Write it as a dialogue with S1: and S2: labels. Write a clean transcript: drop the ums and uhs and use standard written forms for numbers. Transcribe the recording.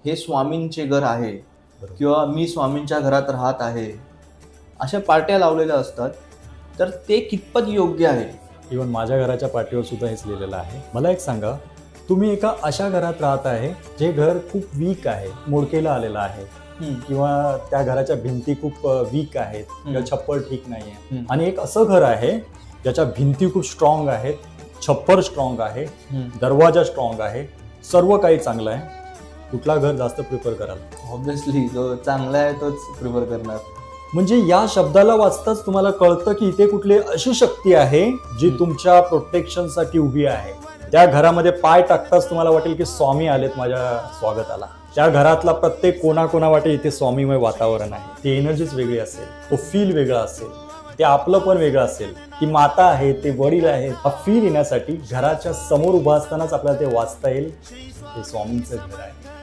S1: हे स्वामींचे घर आहे
S2: बरोबर.
S1: किंवा मी स्वामींच्या घरात राहत आहे, अशा पाट्या लावलेल्या असतात, तर ते कितपत योग्य आहे?
S2: इव्हन माझ्या घराच्या पाठीवर सुद्धा हेच लिहिलेलं आहे. मला एक सांगा, तुम्ही एका अशा घरात राहत आहे जे घर खूप वीक आहे, मोडकेला आलेलं आहे, किंवा त्या घराच्या भिंती खूप वीक आहेत किंवा छप्पर ठीक नाही आहे, आणि एक असं घर आहे ज्याच्या भिंती खूप स्ट्रॉंग आहेत, छप्पर स्ट्रॉंग आहे, दरवाजा स्ट्रॉंग आहे, सर्व काही चांगलं आहे, कुठला घर जास्त प्रिफर कराल?
S1: ऑब्व्हियसली जो चांगला आहे तोच प्रिफर करणार.
S2: म्हणजे या शब्दाला वाचताच तुम्हाला कळतं की इथे कुठली अशी शक्ती आहे जी तुमच्या प्रोटेक्शनसाठी उभी आहे. त्या घरामध्ये पाय टाकताच तुम्हाला वाटेल की स्वामी आलेत माझ्या स्वागताला. त्या घरातला प्रत्येक कोणा वाटेल इथे स्वामीमय वातावरण आहे. ती एनर्जीच वेगळी असेल, तो फील वेगळा असेल, ते आपलं पण वेगळं असेल, ती माता आहे, ते वडील आहेत. हा फील येण्यासाठी घराच्या समोर उभा असतानाच आपल्याला ते वाचता येईल, हे स्वामींचं घर आहे.